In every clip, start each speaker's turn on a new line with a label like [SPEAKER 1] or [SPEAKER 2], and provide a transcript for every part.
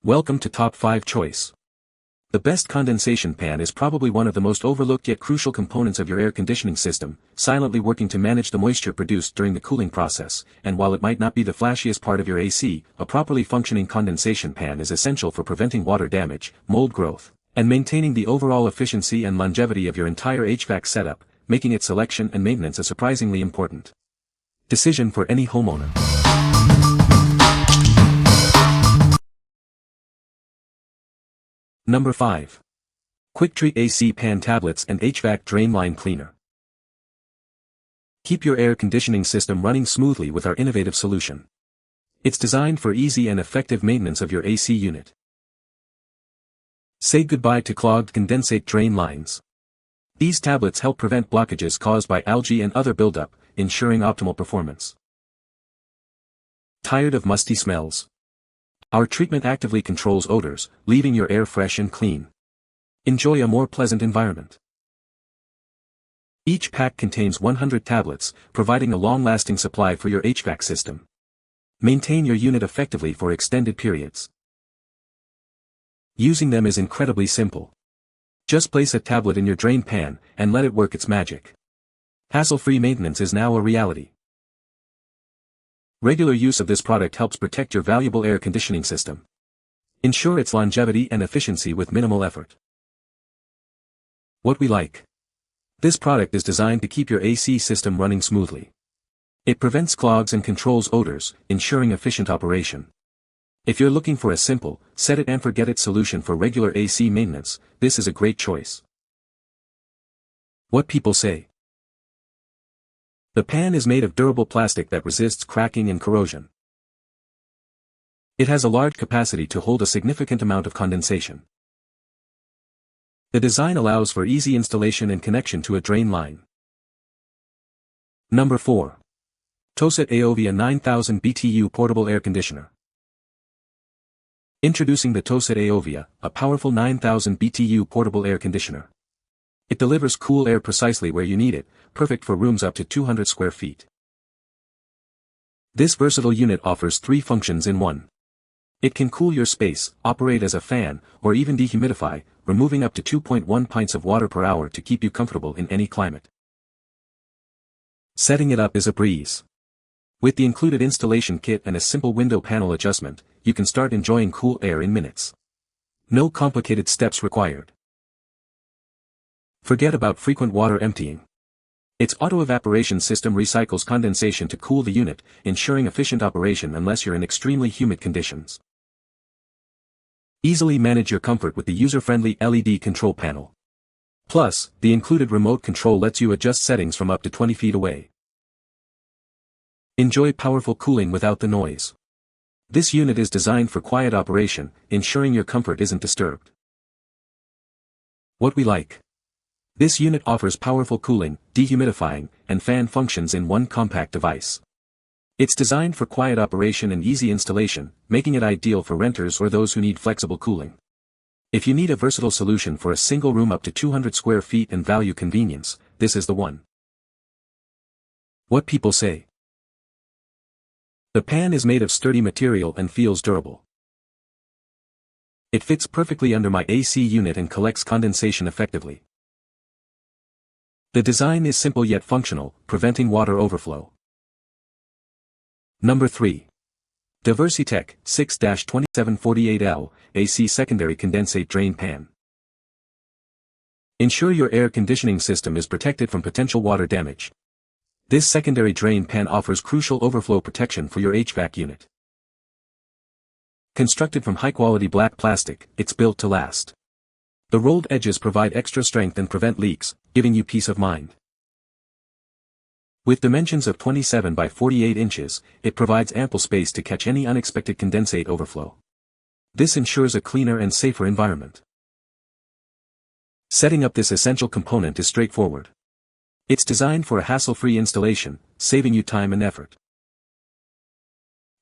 [SPEAKER 1] Welcome to Top 5 Choice. The best condensation pan is probably one of the most overlooked yet crucial components of your air conditioning system, silently working to manage the moisture produced during the cooling process, and while it might not be the flashiest part of your AC, a properly functioning condensation pan is essential for preventing water damage, mold growth, and maintaining the overall efficiency and longevity of your entire HVAC setup, making its selection and maintenance a surprisingly important decision for any homeowner. Number 5. QwikTreat AC Pan Tablets and HVAC Drain Line Cleaner. Keep your air conditioning system running smoothly with our innovative solution. It's designed for easy and effective maintenance of your AC unit. Say goodbye to clogged condensate drain lines. These tablets help prevent blockages caused by algae and other buildup, ensuring optimal performance. Tired of musty smells? Our treatment actively controls odors, leaving your air fresh and clean. Enjoy a more pleasant environment. Each pack contains 100 tablets, providing a long-lasting supply for your HVAC system. Maintain your unit effectively for extended periods. Using them is incredibly simple. Just place a tablet in your drain pan, and let it work its magic. Hassle-free maintenance is now a reality. Regular use of this product helps protect your valuable air conditioning system. Ensure its longevity and efficiency with minimal effort. What we like. This product is designed to keep your AC system running smoothly. It prevents clogs and controls odors, ensuring efficient operation. If you're looking for a simple, set it and forget it solution for regular AC maintenance, this is a great choice. What people say. The pan is made of durable plastic that resists cracking and corrosion. It has a large capacity to hold a significant amount of condensation. The design allows for easy installation and connection to a drain line. Number 4. TOSOT Aovia 9000 BTU Portable Air Conditioner. Introducing the TOSOT Aovia, a powerful 9000 BTU portable air conditioner. It delivers cool air precisely where you need it, perfect for rooms up to 200 square feet. This versatile unit offers 3 functions in one. It can cool your space, operate as a fan, or even dehumidify, removing up to 2.1 pints of water per hour to keep you comfortable in any climate. Setting it up is a breeze. With the included installation kit and a simple window panel adjustment, you can start enjoying cool air in minutes. No complicated steps required. Forget about frequent water emptying. Its auto-evaporation system recycles condensation to cool the unit, ensuring efficient operation unless you're in extremely humid conditions. Easily manage your comfort with the user-friendly LED control panel. Plus, the included remote control lets you adjust settings from up to 20 feet away. Enjoy powerful cooling without the noise. This unit is designed for quiet operation, ensuring your comfort isn't disturbed. What we like. This unit offers powerful cooling, dehumidifying, and fan functions in one compact device. It's designed for quiet operation and easy installation, making it ideal for renters or those who need flexible cooling. If you need a versatile solution for a single room up to 200 square feet and value convenience, this is the one. What people say. The pan is made of sturdy material and feels durable. It fits perfectly under my AC unit and collects condensation effectively. The design is simple yet functional, preventing water overflow. Number 3. DiversiTech 6-2748L AC Secondary Condensate Drain Pan. Ensure your air conditioning system is protected from potential water damage. This secondary drain pan offers crucial overflow protection for your HVAC unit. Constructed from high-quality black plastic, it's built to last. The rolled edges provide extra strength and prevent leaks, giving you peace of mind. With dimensions of 27 by 48 inches, it provides ample space to catch any unexpected condensate overflow. This ensures a cleaner and safer environment. Setting up this essential component is straightforward. It's designed for a hassle-free installation, saving you time and effort.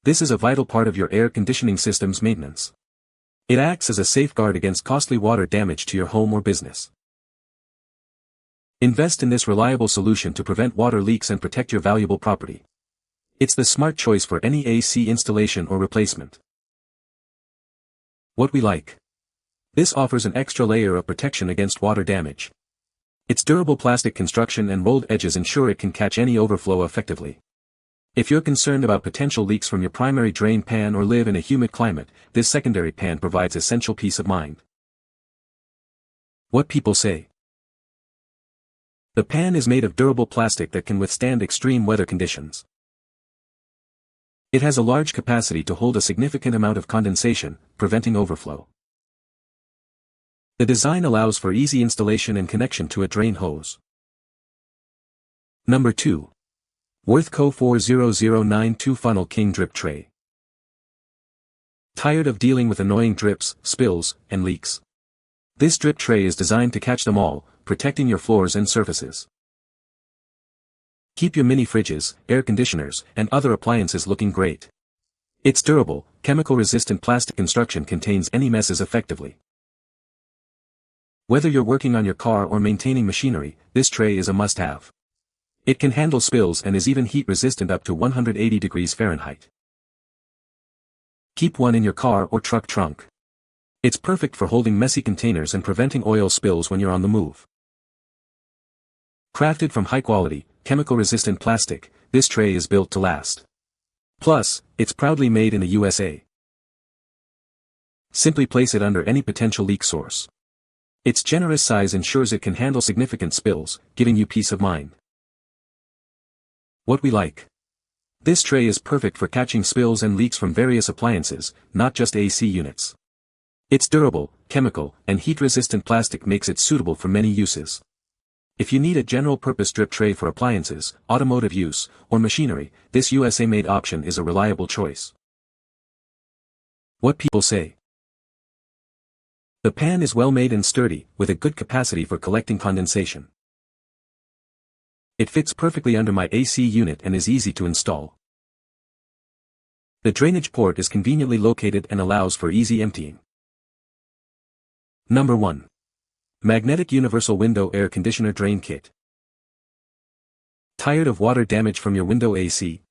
[SPEAKER 1] This is a vital part of your air conditioning system's maintenance. It acts as a safeguard against costly water damage to your home or business. Invest in this reliable solution to prevent water leaks and protect your valuable property. It's the smart choice for any AC installation or replacement. What we like. This offers an extra layer of protection against water damage. Its durable plastic construction and rolled edges ensure it can catch any overflow effectively. If you're concerned about potential leaks from your primary drain pan or live in a humid climate, this secondary pan provides essential peace of mind. What people say. The pan is made of durable plastic that can withstand extreme weather conditions. It has a large capacity to hold a significant amount of condensation, preventing overflow. The design allows for easy installation and connection to a drain hose. Number 2. WirthCo 40092 Funnel King Drip Tray. Tired of dealing with annoying drips, spills, and leaks? This drip tray is designed to catch them all, protecting your floors and surfaces. Keep your mini fridges, air conditioners, and other appliances looking great. Its durable, chemical-resistant plastic construction contains any messes effectively. Whether you're working on your car or maintaining machinery, this tray is a must-have. It can handle spills and is even heat-resistant up to 180 degrees Fahrenheit. Keep one in your car or truck trunk. It's perfect for holding messy containers and preventing oil spills when you're on the move. Crafted from high-quality, chemical-resistant plastic, this tray is built to last. Plus, it's proudly made in the USA. Simply place it under any potential leak source. Its generous size ensures it can handle significant spills, giving you peace of mind. What we like. This tray is perfect for catching spills and leaks from various appliances, not just AC units. Its durable, chemical, and heat-resistant plastic makes it suitable for many uses. If you need a general-purpose drip tray for appliances, automotive use, or machinery, this USA-made option is a reliable choice. What people say. The pan is well made and sturdy, with a good capacity for collecting condensation. It fits perfectly under my AC unit and is easy to install. The drainage port is conveniently located and allows for easy emptying. Number 1. Magnetic Universal Window Air Conditioner Drain Kit. Tired of water damage from your window AC?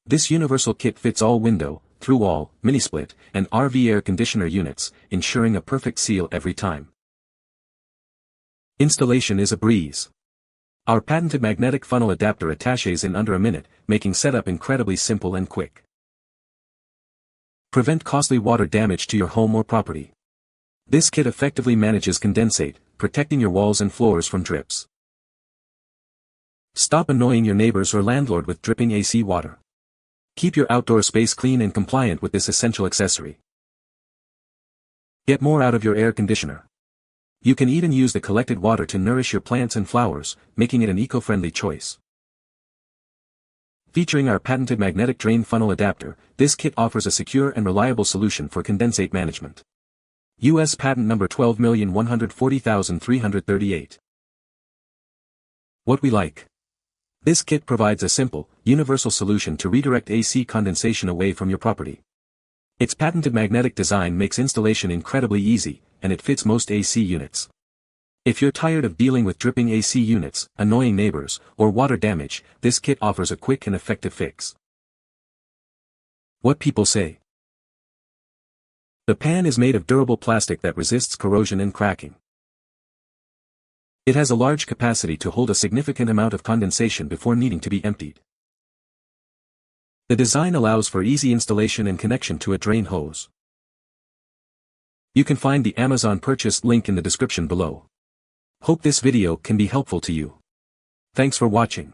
[SPEAKER 1] This universal kit fits all window, through-wall, mini-split, and RV air conditioner units, ensuring a perfect seal every time. Installation is a breeze. Our patented magnetic funnel adapter attaches in under a minute, making setup incredibly simple and quick. Prevent costly water damage to your home or property. This kit effectively manages condensate, protecting your walls and floors from drips. Stop annoying your neighbors or landlord with dripping AC water. Keep your outdoor space clean and compliant with this essential accessory. Get more out of your air conditioner. You can even use the collected water to nourish your plants and flowers, making it an eco-friendly choice. Featuring our patented magnetic drain funnel adapter, this kit offers a secure and reliable solution for condensate management. U.S. patent number 12,140,338. What we like. This kit provides a simple, universal solution to redirect AC condensation away from your property. Its patented magnetic design makes installation incredibly easy, and it fits most AC units. If you're tired of dealing with dripping AC units, annoying neighbors, or water damage, this kit offers a quick and effective fix. What people say. The pan is made of durable plastic that resists corrosion and cracking. It has a large capacity to hold a significant amount of condensation before needing to be emptied. The design allows for easy installation and connection to a drain hose. You can find the Amazon purchase link in the description below. Hope this video can be helpful to you. Thanks for watching.